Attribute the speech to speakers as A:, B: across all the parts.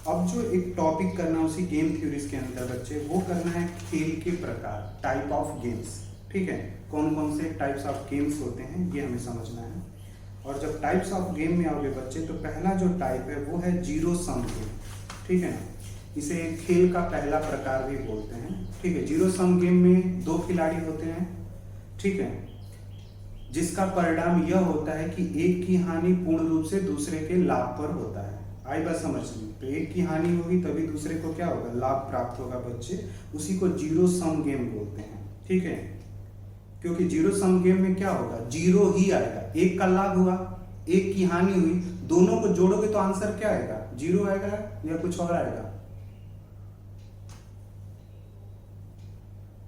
A: अब जो एक टॉपिक करना है उसी गेम थ्योरीज के अंदर बच्चे, वो करना है खेल के प्रकार, टाइप ऑफ गेम्स। ठीक है, कौन कौन से टाइप्स ऑफ गेम्स होते हैं ये हमें समझना है। और जब टाइप्स ऑफ गेम में आओगे बच्चे, तो पहला जो टाइप है वो है जीरो सम गेम। ठीक है ना, इसे खेल का पहला प्रकार भी बोलते हैं। ठीक है, जीरो सम गेम में दो खिलाड़ी होते हैं। ठीक है, जिसका परिणाम यह होता है कि एक की हानि पूर्ण रूप से दूसरे के लाभ पर होता है। आई बात समझ में? तो एक की हानि होगी तभी दूसरे को क्या होगा, लाभ प्राप्त होगा बच्चे। उसी को जीरो सम गेम बोलते हैं। ठीक है, क्योंकि जीरो सम गेम में क्या होगा, जीरो ही आएगा। एक का लाभ हुआ, एक की हानि हुई, दोनों को जोड़ोगे तो आंसर क्या आएगा, जीरो आएगा या कुछ और आएगा?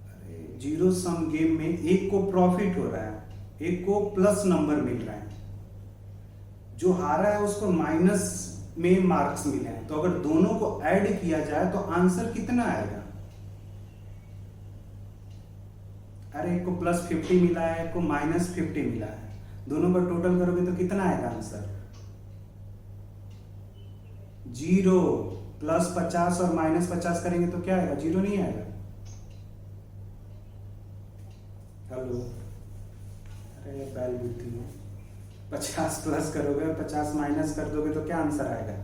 A: अरे जीरो सम गेम में एक को प्रॉफिट हो रहा है, एक को प्लस नंबर मिल रहा है, जो हारा है उसको माइनस में मार्क्स मिले हैं। तो अगर दोनों को ऐड किया जाए तो आंसर कितना आएगा? अरे एक को +50 मिला है, एक को -50 मिला है, दोनों का टोटल करोगे तो कितना आएगा आंसर? 0। +50 और -50 करेंगे तो क्या आएगा, 0 नहीं आएगा। हेलो, अरे बैल बुद्धि है। 50 प्लस करोगे और 50 माइनस कर दोगे तो क्या आंसर आएगा,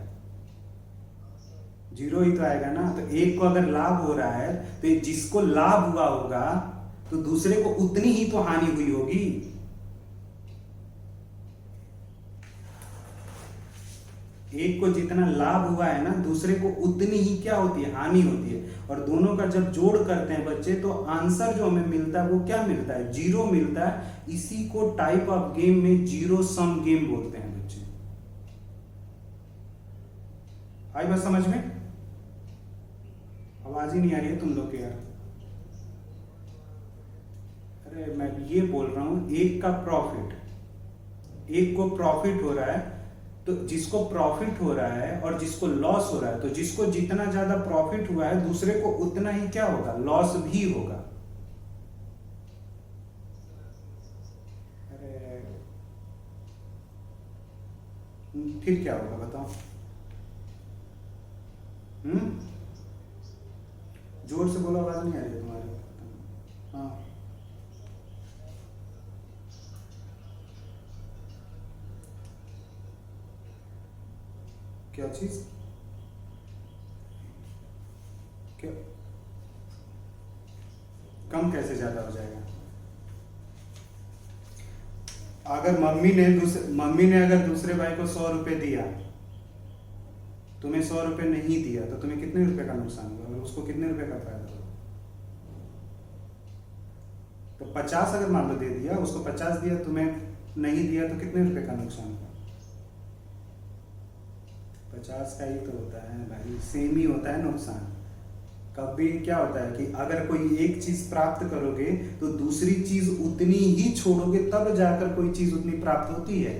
A: 0 ही तो आएगा ना। तो एक को अगर लाभ हो रहा है तो जिसको लाभ हुआ होगा तो दूसरे को उतनी ही तो हानि हुई होगी। एक को जितना लाभ हुआ है ना, दूसरे को उतनी ही क्या होती है, हानि होती है। और दोनों का जब जोड़ करते हैं बच्चे, तो आंसर जो हमें मिलता है वो क्या मिलता है, 0 मिलता है। इसी को टाइप ऑफ गेम में जीरो सम गेम बोलते हैं बच्चे। आई बात समझ में? आवाज ही नहीं आ रही है तुम लोग के यार। अरे मैं ये बोल रहा हूं, एक का प्रॉफिट, एक को प्रॉफिट हो रहा है, तो जिसको प्रॉफिट हो रहा है और जिसको लॉस हो रहा है, तो जिसको जितना ज्यादा प्रॉफिट हुआ है दूसरे को उतना ही क्या होगा, लॉस भी होगा। अरे फिर क्या होगा बताओ? जोर से बोलो, आवाज नहीं आ रही है तुम्हारी। हाँ, क्या चीज, क्या कम कैसे ज्यादा हो जाएगा? अगर मम्मी ने अगर दूसरे भाई को 100 रुपए दिया, तुम्हें 100 रुपए नहीं दिया, तो तुम्हें कितने रुपए का नुकसान हुआ और उसको कितने रुपए का फायदा हुआ? तो 50 अगर मान लो दे दिया, उसको 50 दिया, तुम्हें नहीं दिया, तो कितने रुपए का नुकसान हुआ? 50 का ही तो होता है भाई, सेम ही होता है नुकसान। कभी क्या होता है कि अगर कोई एक चीज प्राप्त करोगे तो दूसरी चीज उतनी ही छोड़ोगे, तब जाकर कोई चीज उतनी प्राप्त होती है।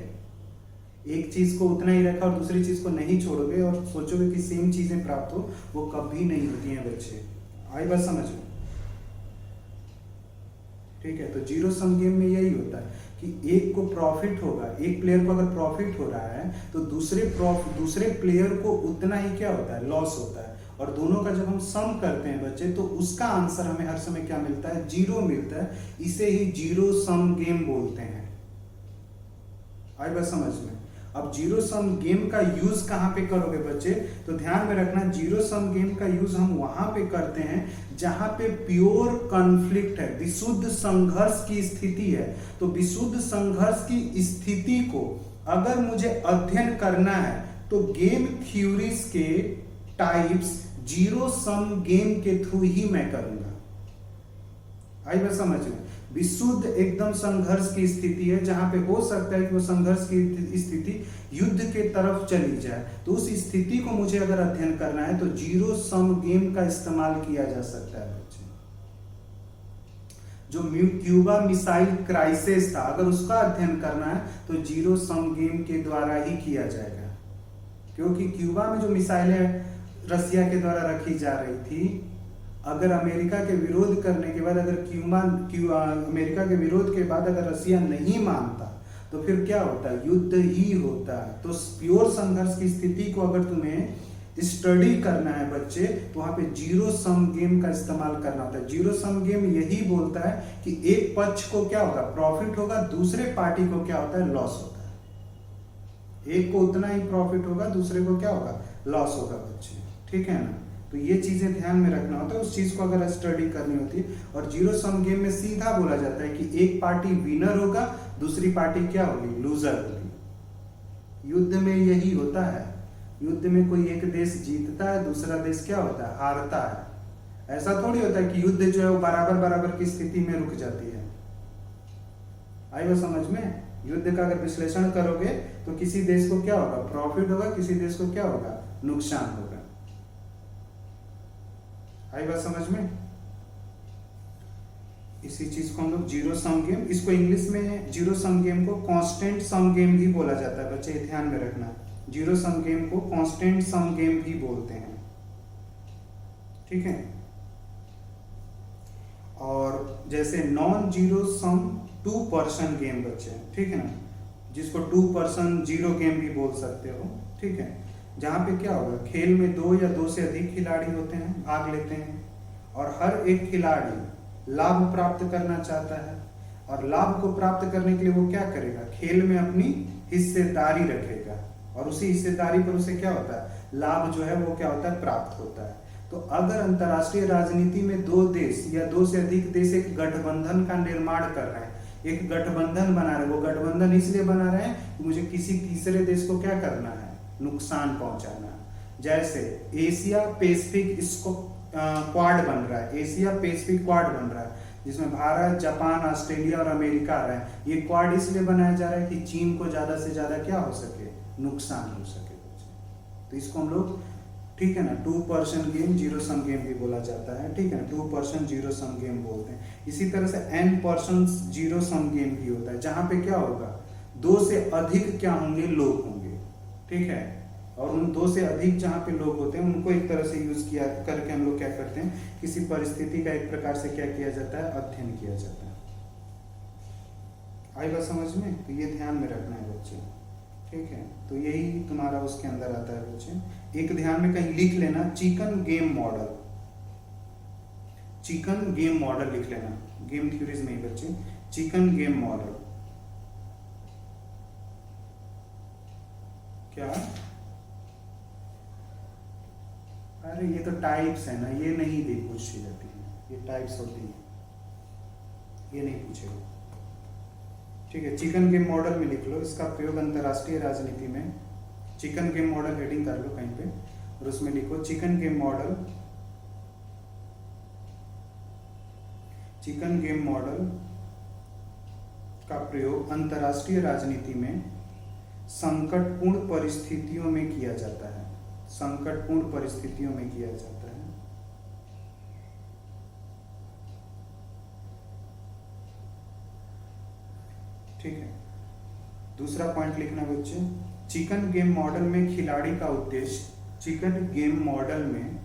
A: एक चीज को उतना ही रखा और दूसरी चीज को नहीं छोड़ोगे और सोचोगे कि सेम चीजें प्राप्त हो, वो कभी नहीं होती हैं बच्चे। आई बात समझ में? ठीक है, तो जीरो सम गेम में यही होता है कि एक को प्रॉफिट होगा, एक प्लेयर को अगर प्रॉफिट हो रहा है तो दूसरे प्लेयर को उतना ही क्या होता है, लॉस होता है। और दोनों का जब हम सम करते हैं बच्चे, तो उसका आंसर हमें हर समय क्या मिलता है, 0 मिलता है। इसे ही जीरो सम गेम बोलते हैं। आई बात समझ में? अब जीरो सम गेम का यूज कहां पे करोगे बच्चे, तो ध्यान में रखना, जीरो सम गेम का यूज हम वहां पे करते हैं जहां पे प्योर कॉन्फ्लिक्ट है, विशुद्ध संघर्ष की स्थिति है। तो विशुद्ध संघर्ष की स्थिति को अगर मुझे अध्ययन करना है तो गेम थ्योरीज के टाइप्स जीरो सम गेम के थ्रू ही मैं करूंगा। आई बात समझ में? विशुद्ध एकदम संघर्ष की स्थिति है, जहां पे हो सकता है कि वो संघर्ष की स्थिति युद्ध के तरफ चली जाए, तो उस स्थिति को मुझे अगर अध्ययन करना है तो जीरो सम गेम का इस्तेमाल किया जा सकता है बच्चे। जो क्यूबा मिसाइल क्राइसिस था, अगर उसका अध्ययन करना है तो जीरो सम गेम के द्वारा ही किया जाएगा। क्योंकि क्यूबा में जो मिसाइलें रसिया के द्वारा रखी जा रही थी, अगर अमेरिका के विरोध करने के बाद, अगर अमेरिका के विरोध के बाद अगर रसिया नहीं मानता, तो फिर क्या होता है, युद्ध ही होता है। तो प्योर संघर्ष की स्थिति को अगर तुम्हें स्टडी करना है बच्चे, तो वहां पे जीरो सम गेम का इस्तेमाल करना होता है। जीरो सम गेम यही बोलता है कि एक पक्ष को क्या होगा, प्रॉफिट होगा, दूसरे पार्टी को क्या होता है, लॉस होता है। एक को उतना ही प्रॉफिट होगा, दूसरे को क्या होगा, लॉस होगा बच्चे, ठीक है ना। तो ये चीजें ध्यान में रखना होता है, उस चीज को अगर स्टडी करनी होती है। और जीरो सम गेम में सीधा बोला जाता है कि एक पार्टी विनर होगा, दूसरी पार्टी क्या होगी, लूजर होगी। युद्ध में यही होता है, युद्ध में कोई एक देश जीतता है, दूसरा देश क्या होता है, हारता है। ऐसा थोड़ी होता है कि युद्ध जो है वो बराबर बराबर की स्थिति में रुक जाती है। आई वो समझ में। युद्ध का अगर विश्लेषण करोगे तो किसी देश को क्या होगा, प्रॉफिट होगा, किसी देश को क्या होगा, नुकसान होगा। आई बात समझ में। इसी चीज को हम लोग जीरो सम गेम, इसको इंग्लिश में जीरो सम गेम को कांस्टेंट सम गेम भी बोला जाता है बच्चे, ध्यान में रखना। जीरो सम गेम को कांस्टेंट सम गेम भी बोलते हैं, ठीक है। और जैसे non zero sum two person game बच्चे, ठीक है ना, जिसको टू पर्सन जीरो गेम भी बोल सकते हो, ठीक है। जहां पे क्या होगा, खेल में दो या दो से अधिक खिलाड़ी होते हैं, भाग लेते हैं, और हर एक खिलाड़ी लाभ प्राप्त करना चाहता है। और लाभ को प्राप्त करने के लिए वो क्या करेगा, खेल में अपनी हिस्सेदारी रखेगा, और उसी हिस्सेदारी पर उसे क्या होता है, लाभ जो है वो क्या होता है, प्राप्त होता है। तो अगर अंतरराष्ट्रीय राजनीति में दो देश या दो से अधिक देश एक गठबंधन का निर्माण कर रहे हैं, एक गठबंधन बना रहे हैं, वो गठबंधन इसलिए बना रहे हैं कि मुझे किसी तीसरे देश को क्या करना है, नुकसान पहुंचाना। जैसे एशिया पैसिफिक इसको क्वाड बन रहा है, एशिया पैसिफिक क्वाड बन रहा है, जिसमें भारत, जापान, ऑस्ट्रेलिया और अमेरिका आ रहे हैं। ये क्वाड इसलिए बनाया जा रहा है कि चीन को ज्यादा से ज्यादा क्या हो सके, नुकसान हो सके। तो इसको हम लोग, ठीक है ना, two person game zero sum game भी बोला जाता है, ठीक है ना, two person zero sum game बोलते हैं। इसी तरह से N person zero sum game भी होता है, जहां पे क्या होगा, दो से अधिक क्या होंगे, लोग होंगे, ठीक है। और उन दो से अधिक जहां पे लोग होते हैं उनको एक तरह से यूज किया करके हम लोग क्या करते हैं, किसी परिस्थिति का एक प्रकार से क्या किया जाता है, अध्ययन किया जाता है। आई बात समझ में। तो ये ध्यान में रखना है बच्चे, ठीक है। तो यही तुम्हारा उसके अंदर आता है बच्चे। एक ध्यान में कहीं लिख लेना, chicken game model, chicken game model लिख लेना, गेम थ्योरीज में ही बच्चे, चिकन गेम मॉडल। क्या, अरे ये तो टाइप्स है ना, ये नहीं भी पूछी जाती है, ये टाइप्स होती है, ये नहीं पूछेगा, ठीक है। चिकन गेम मॉडल में लिख लो, इसका प्रयोग अंतरराष्ट्रीय राजनीति में, चिकन गेम मॉडल हेडिंग कर लो कहीं पे, और उसमें लिखो chicken game model, chicken game model का प्रयोग अंतरराष्ट्रीय राजनीति में संकटपूर्ण परिस्थितियों में किया जाता है, संकटपूर्ण परिस्थितियों में किया जाता है। ठीक है। दूसरा पॉइंट लिखना बच्चे, चिकन गेम मॉडल में खिलाड़ी का उद्देश्य, चिकन गेम मॉडल में,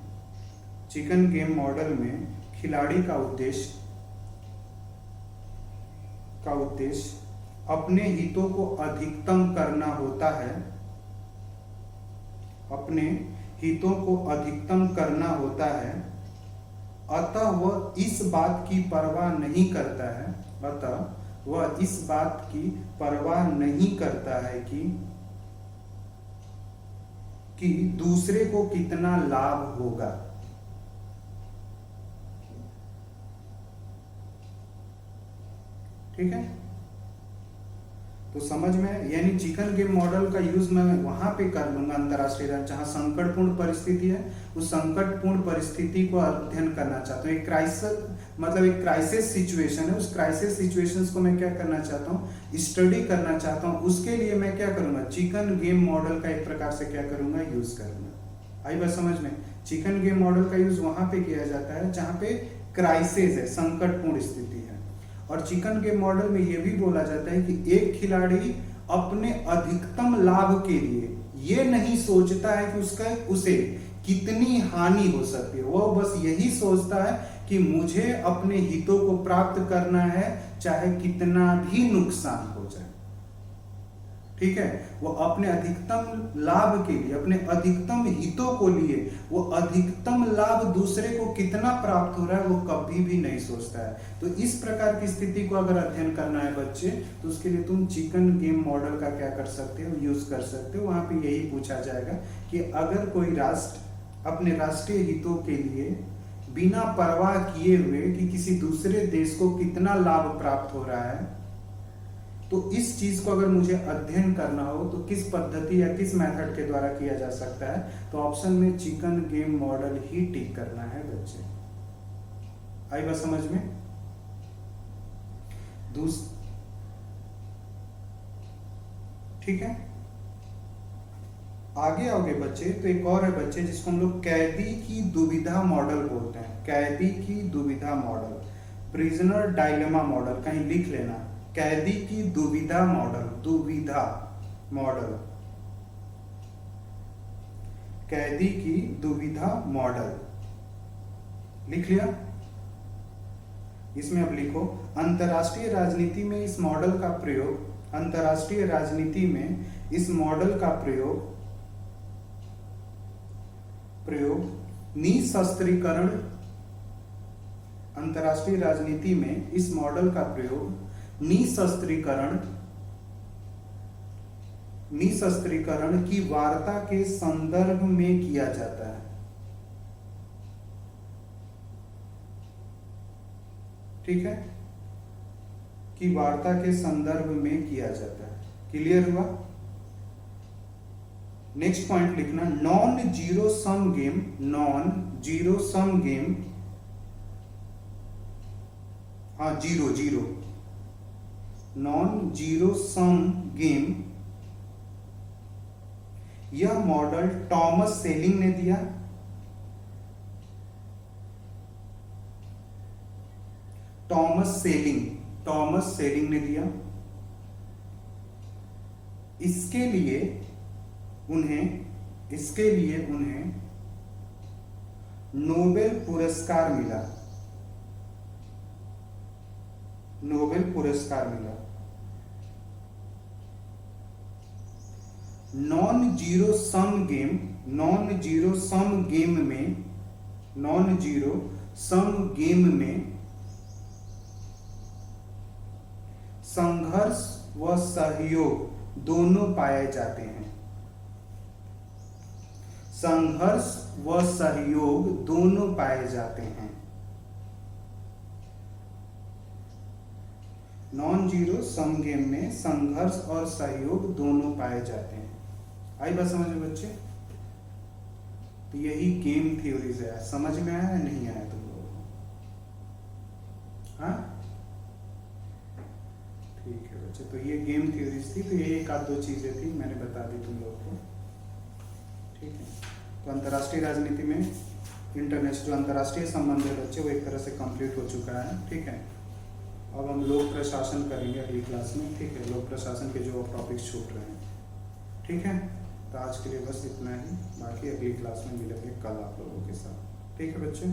A: चिकन गेम मॉडल में खिलाड़ी का उद्देश्य अपने हितों को अधिकतम करना होता है, अपने हितों को अधिकतम करना होता है। अतः वह इस बात की परवाह नहीं करता है, अतः वह इस बात की परवाह नहीं करता है कि दूसरे को कितना लाभ होगा। ठीक है। तो समझ में, यानी चिकन गेम मॉडल का यूज मैं वहां पे कर लूंगा अंतरराष्ट्रीय, जहां संकटपूर्ण परिस्थिति है, उस संकटपूर्ण परिस्थिति को अध्ययन करना चाहता हूँ। एक क्राइसिस, मतलब एक क्राइसिस सिचुएशन है, उस क्राइसिस सिचुएशंस को मैं क्या करना चाहता हूँ, स्टडी करना चाहता हूँ। उसके लिए मैं क्या करूंगा, चिकन गेम मॉडल का एक प्रकार से क्या करूंगा, यूज करूंगा। आई बात समझ में। चिकन गेम मॉडल का यूज वहां पे किया जाता है जहां पे क्राइसिस है, संकटपूर्ण स्थिति है। और चिकन गेम मॉडल में यह भी बोला जाता है कि एक खिलाड़ी अपने अधिकतम लाभ के लिए ये नहीं सोचता है कि उसे कितनी हानि हो सकती है, वो बस यही सोचता है कि मुझे अपने हितों को प्राप्त करना है, चाहे कितना भी नुकसान हो जाए। ठीक है, वो अपने अधिकतम लाभ के लिए, अपने अधिकतम हितों को लिए वो अधिकतम लाभ दूसरे को कितना प्राप्त हो रहा है वो कभी भी नहीं सोचता है। तो इस प्रकार की स्थिति को अगर अध्ययन करना है बच्चे, तो उसके लिए तुम चिकन गेम मॉडल का क्या कर सकते हो, यूज कर सकते हो। वहां पे यही पूछा जाएगा कि अगर कोई राष्ट्र अपने राष्ट्रीय हितों के लिए बिना परवाह किए हुए कि किसी दूसरे देश को कितना लाभ प्राप्त हो रहा है, तो इस चीज को अगर मुझे अध्ययन करना हो तो किस पद्धति या किस मेथड के द्वारा किया जा सकता है, तो ऑप्शन में चिकन गेम मॉडल ही टिक करना है बच्चे। आई बात समझ में? ठीक है, आगे आओगे बच्चे तो एक और है बच्चे जिसको हम लोग कैदी की दुविधा मॉडल बोलते हैं। कैदी की दुविधा मॉडल, प्रिजनर डायलेमा मॉडल, कहीं लिख लेना, कैदी की दुविधा मॉडल, दुविधा मॉडल, कैदी की दुविधा मॉडल, लिख लिया? इसमें अब लिखो, अंतरराष्ट्रीय राजनीति में इस मॉडल का प्रयोग, अंतरराष्ट्रीय राजनीति में इस मॉडल का प्रयोग निशस्त्रीकरण, अंतरराष्ट्रीय राजनीति में इस मॉडल का प्रयोग निशस्त्रीकरण की वार्ता के संदर्भ में किया जाता है। ठीक है, कि वार्ता के संदर्भ में किया जाता है। क्लियर हुआ? नेक्स्ट पॉइंट लिखना, non zero sum game, non zero sum game, हाँ zero zero, non zero sum game, यह मॉडल टॉमस सेलिंग ने दिया। टॉमस सेलिंग ने दिया। इसके लिए उन्हें नोबेल पुरस्कार मिला। नोबेल पुरस्कार मिला। नॉन जीरो सम गेम में संघर्ष व सहयोग दोनों पाए जाते हैं। संघर्ष व सहयोग दोनों पाए जाते हैं। नॉन जीरो सम गेम में संघर्ष और सहयोग दोनों पाए जाते हैं। आई बात समझ में बच्चे? तो यही गेम थ्योरीज है। समझ में आया या नहीं आया तुम लोगों को? हाँ ठीक है बच्चे, तो ये गेम थ्योरीज थी। तो ये एक आध दो चीजें थी, मैंने बता दी तुम लोगों को। ठीक है, तो अंतर्राष्ट्रीय राजनीति में इंटरनेशनल जो अंतर्राष्ट्रीय संबंध है बच्चे वो एक तरह से कंप्लीट हो चुका है। ठीक है, अब हम लोक प्रशासन करेंगे अगली क्लास में। ठीक है, लोक प्रशासन के जो टॉपिक्स छूट रहे हैं। ठीक है, तो आज के लिए बस इतना ही, बाकी अगली क्लास में मिलेंगे कल आप लोगों के साथ। ठीक है बच्चे।